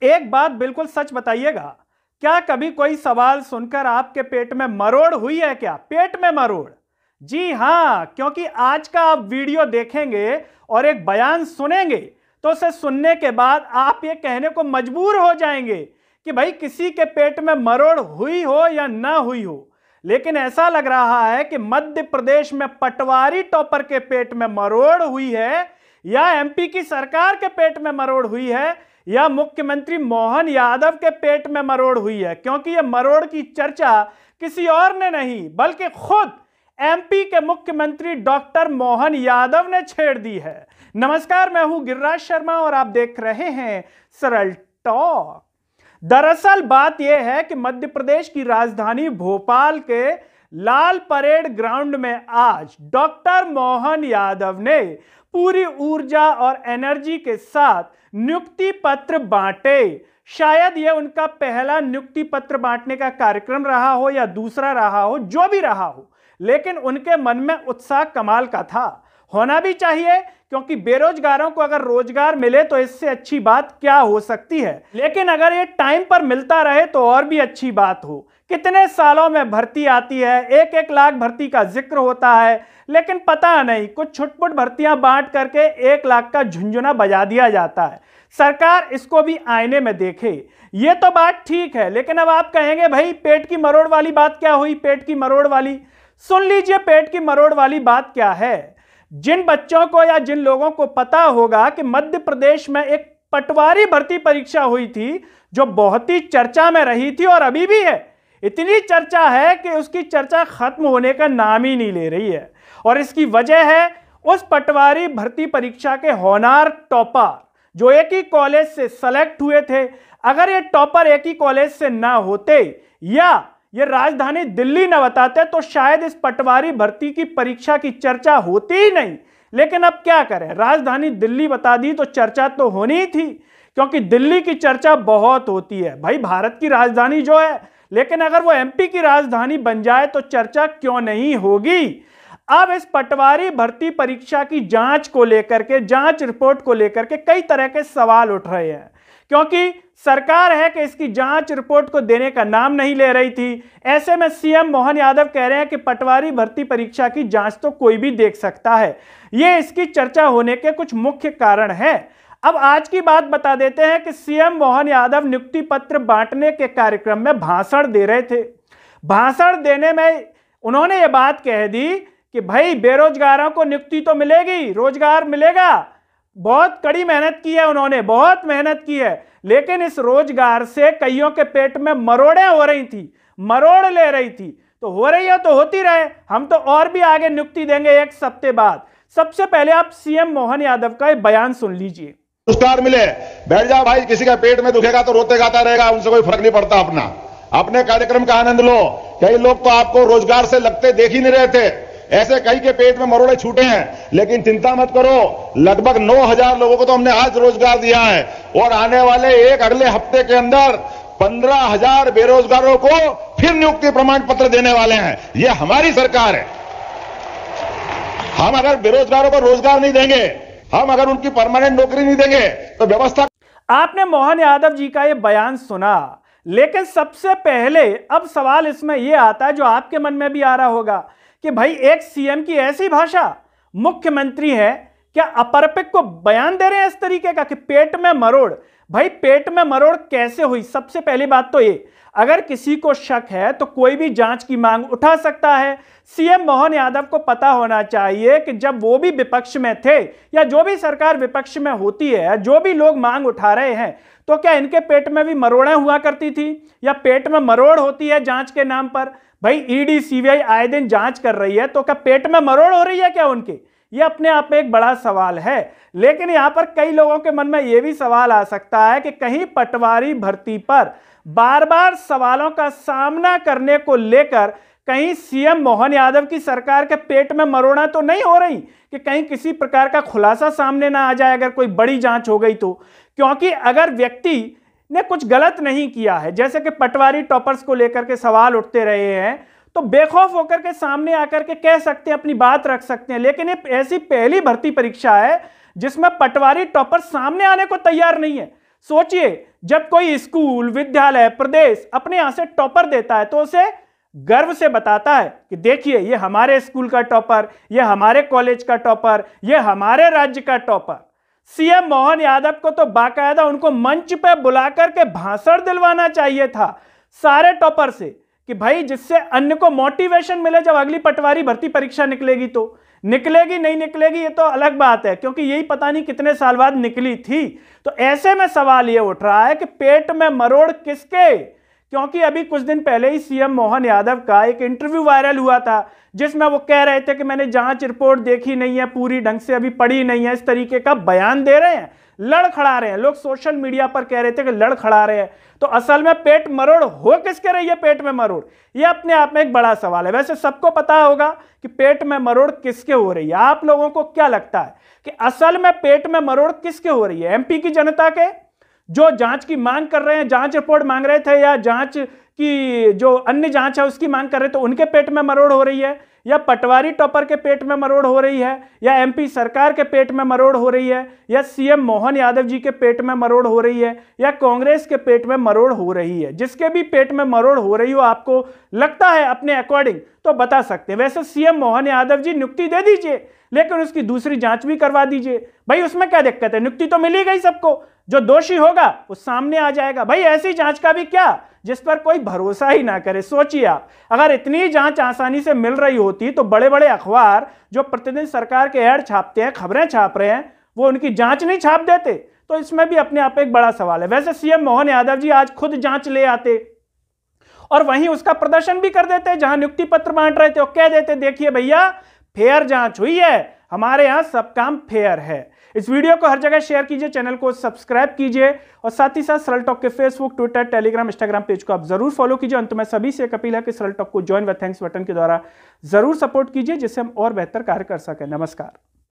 एक बात बिल्कुल सच बताइएगा, क्या कभी कोई सवाल सुनकर आपके पेट में मरोड़ हुई है? क्या पेट में मरोड़? जी हां, क्योंकि आज का आप वीडियो देखेंगे और एक बयान सुनेंगे तो उसे सुनने के बाद आप ये कहने को मजबूर हो जाएंगे कि भाई किसी के पेट में मरोड़ हुई हो या ना हुई हो। लेकिन ऐसा लग रहा है कि मध्य प्रदेश में पटवारी टॉपर के पेट में मरोड़ हुई है, या एमपी की सरकार के पेट में मरोड़ हुई है, या मुख्यमंत्री मोहन यादव के पेट में मरोड़ हुई है। क्योंकि यह मरोड़ की चर्चा किसी और ने नहीं बल्कि खुद एमपी के मुख्यमंत्री डॉक्टर मोहन यादव ने छेड़ दी है। नमस्कार, मैं हूं गिरिराज शर्मा और आप देख रहे हैं सरल टॉक। दरअसल बात यह है कि मध्य प्रदेश की राजधानी भोपाल के लाल परेड ग्राउंड में आज डॉक्टर मोहन यादव ने पूरी ऊर्जा और एनर्जी के साथ नियुक्ति पत्र बांटे। शायद यह उनका पहला नियुक्ति पत्र बांटने का कार्यक्रम रहा हो या दूसरा रहा हो, जो भी रहा हो, लेकिन उनके मन में उत्साह कमाल का था। होना भी चाहिए, क्योंकि बेरोजगारों को अगर रोजगार मिले तो इससे अच्छी बात क्या हो सकती है। लेकिन अगर ये टाइम पर मिलता रहे तो और भी अच्छी बात हो। कितने सालों में भर्ती आती है, 1-1 लाख भर्ती का जिक्र होता है, लेकिन पता नहीं कुछ छुटपुट भर्तियां बांट करके 1 लाख का झुंझुना बजा दिया जाता है। सरकार इसको भी आईने में देखे। ये तो बात ठीक है, लेकिन अब आप कहेंगे भाई पेट की मरोड़ वाली बात क्या हुई? पेट की मरोड़ वाली सुन लीजिए। पेट की मरोड़ वाली बात क्या है? जिन बच्चों को या जिन लोगों को पता होगा कि मध्य प्रदेश में एक पटवारी भर्ती परीक्षा हुई थी जो बहुत ही चर्चा में रही थी और अभी भी है। इतनी चर्चा है कि उसकी चर्चा खत्म होने का नाम ही नहीं ले रही है। और इसकी वजह है उस पटवारी भर्ती परीक्षा के होनार टॉपर जो एक ही कॉलेज से सेलेक्ट हुए थे। अगर ये टॉपर एक ही कॉलेज से ना होते या ये राजधानी दिल्ली न बताते तो शायद इस पटवारी भर्ती की परीक्षा की चर्चा होती ही नहीं। लेकिन अब क्या करें, राजधानी दिल्ली बता दी तो चर्चा तो होनी ही थी, क्योंकि दिल्ली की चर्चा बहुत होती है भाई, भारत की राजधानी जो है। लेकिन अगर वो एमपी की राजधानी बन जाए तो चर्चा क्यों नहीं होगी। अब इस पटवारी भर्ती परीक्षा की जांच को लेकर के, जांच रिपोर्ट को लेकर के कई तरह के सवाल उठ रहे हैं, क्योंकि सरकार है कि इसकी जांच रिपोर्ट को देने का नाम नहीं ले रही थी। ऐसे में सीएम मोहन यादव कह रहे हैं कि पटवारी भर्ती परीक्षा की जांच तो कोई भी देख सकता है। ये इसकी चर्चा होने के कुछ मुख्य कारण हैं। अब आज की बात बता देते हैं कि सीएम मोहन यादव नियुक्ति पत्र बांटने के कार्यक्रम में भाषण दे रहे थे। भाषण देने में उन्होंने ये बात कह दी कि भाई बेरोजगारों को नियुक्ति तो मिलेगी, रोजगार मिलेगा। बहुत कड़ी मेहनत की है उन्होंने, बहुत मेहनत की है, लेकिन इस रोजगार से कईयों के पेट में मरोड़ें हो रही थी, मरोड़ ले रही थी। तो हो रही है तो होती रहे, हम तो और भी आगे नियुक्ति देंगे 1 हफ्ते बाद। सबसे पहले आप सीएम मोहन यादव का बयान सुन लीजिए। रोजगार मिले, बैठ जाओ भाई, किसी का पेट में दुखेगा तो रोते गाता रहेगा, उनसे कोई फर्क नहीं पड़ता। अपने कार्यक्रम का आनंद लो। कई लोग तो आपको रोजगार से लगते देख ही नहीं रहे थे, ऐसे कई के पेट में मरोड़े छूटे हैं। लेकिन चिंता मत करो, लगभग 9,000 लोगों को तो हमने आज रोजगार दिया है और आने वाले अगले हफ्ते के अंदर 15,000 बेरोजगारों को फिर नियुक्ति प्रमाण पत्र देने वाले हैं। यह हमारी सरकार है। हम अगर बेरोजगारों को रोजगार नहीं देंगे, हम अगर उनकी परमानेंट नौकरी नहीं देंगे तो व्यवस्था। आपने मोहन यादव जी का यह बयान सुना, लेकिन सबसे पहले अब सवाल इसमें यह आता है जो आपके मन में भी आ रहा होगा कि भाई एक सीएम की ऐसी भाषा, मुख्यमंत्री है, क्या अपरपिक को बयान दे रहे हैं इस तरीके का कि पेट में मरोड़? भाई पेट में मरोड़ कैसे हुई? सबसे पहली बात तो ये, अगर किसी को शक है तो कोई भी जांच की मांग उठा सकता है। सीएम मोहन यादव को पता होना चाहिए कि जब वो भी विपक्ष में थे या जो भी सरकार विपक्ष में होती है, जो भी लोग मांग उठा रहे हैं, तो क्या इनके पेट में भी मरोड़ें हुआ करती थी या पेट में मरोड़ होती है जांच के नाम पर? भाई ईडी सीबीआई आए दिन जांच कर रही है, तो क्या पेट में मरोड़ हो रही है क्या उनके? ये अपने आप में एक बड़ा सवाल है। लेकिन यहां पर कई लोगों के मन में यह भी सवाल आ सकता है कि कहीं पटवारी भर्ती पर बार बार सवालों का सामना करने को लेकर कहीं सीएम मोहन यादव की सरकार के पेट में मरोड़ा तो नहीं हो रही, कि कहीं किसी प्रकार का खुलासा सामने ना आ जाए अगर कोई बड़ी जांच हो गई तो। क्योंकि अगर व्यक्ति ने कुछ गलत नहीं किया है, जैसे कि पटवारी टॉपर्स को लेकर के सवाल उठते रहे हैं, तो बेखौफ होकर के सामने आकर के कह सकते हैं, अपनी बात रख सकते हैं। लेकिन ये ऐसी पहली भर्ती परीक्षा है जिसमें पटवारी टॉपर सामने आने को तैयार नहीं है। सोचिए जब कोई स्कूल, विद्यालय, प्रदेश अपने यहां से टॉपर देता है तो उसे गर्व से बताता है कि देखिए ये हमारे स्कूल का टॉपर, ये हमारे कॉलेज का टॉपर, ये हमारे राज्य का टॉपर। सीएम मोहन यादव को तो बाकायदा उनको मंच पे बुला करके भाषण दिलवाना चाहिए था सारे टॉपर से कि भाई जिससे अन्य को मोटिवेशन मिले जब अगली पटवारी भर्ती परीक्षा निकलेगी तो। निकलेगी नहीं निकलेगी ये तो अलग बात है, क्योंकि यही पता नहीं कितने साल बाद निकली थी। तो ऐसे में सवाल ये उठ रहा है कि पेट में मरोड़ किसके, क्योंकि अभी कुछ दिन पहले ही सीएम मोहन यादव का एक इंटरव्यू वायरल हुआ था जिसमें वो कह रहे थे कि मैंने जांच रिपोर्ट देखी नहीं है, पूरी ढंग से अभी पढ़ी नहीं है, इस तरीके का बयान दे रहे हैं, लड़खड़ा रहे हैं। लोग सोशल मीडिया पर कह रहे थे कि लड़खड़ा रहे हैं। तो असल में पेट मरोड़ हो किसके रही है? पेट में मरोड़, यह अपने आप में एक बड़ा सवाल है। वैसे सबको पता होगा कि पेट में मरोड़ किसके हो रही है। आप लोगों को क्या लगता है कि असल में पेट में मरोड़ किसके हो रही है? एमपी की जनता के जो जांच की मांग कर रहे हैं, जांच रिपोर्ट मांग रहे थे, या जांच की जो अन्य जांच है उसकी मांग कर रहे थे उनके पेट में मरोड़ हो रही है, या पटवारी टॉपर के पेट में मरोड़ हो रही है, या एमपी सरकार के पेट में मरोड़ हो रही है, या सीएम मोहन यादव जी के पेट में मरोड़ हो रही है, या कांग्रेस के पेट में मरोड़ हो रही है? जिसके भी पेट में मरोड़ हो रही हो आपको लगता है अपने अकॉर्डिंग तो बता सकते हैं। वैसे सीएम मोहन यादव जी नियुक्ति दे दीजिए, लेकिन उसकी दूसरी जांच भी करवा दीजिए। भाई उसमें क्या दिक्कत है? नियुक्ति तो मिली गई सबको, जो दोषी होगा वो सामने आ जाएगा। भाई ऐसी जांच का भी क्या जिस पर कोई भरोसा ही ना करे। सोचिए आप, अगर इतनी जांच आसानी से मिल रही होती तो बड़े बड़े अखबार जो प्रतिदिन सरकार के ऐड छापते हैं, खबरें छाप रहे हैं, वो उनकी जांच नहीं छाप देते। तो इसमें भी अपने आप एक बड़ा सवाल है। वैसे सीएम मोहन यादव जी आज खुद जांच ले आते और वहीं उसका प्रदर्शन भी कर देते, जहां नियुक्ति पत्र बांट रहे थे और कह देते देखिए भैया फेयर जांच हुई है, हमारे यहां सब काम फेयर है। इस वीडियो को हर जगह शेयर कीजिए, चैनल को सब्सक्राइब कीजिए और साथ ही साथ सरल टॉक के Facebook, Twitter, Telegram, Instagram page को आप जरूर फॉलो कीजिए। अंत में सभी से एक अपील है कि सरल टॉक को ज्वाइन व थैंक्स बटन के द्वारा जरूर सपोर्ट कीजिए, जिससे हम और बेहतर कार्य कर सकें। नमस्कार।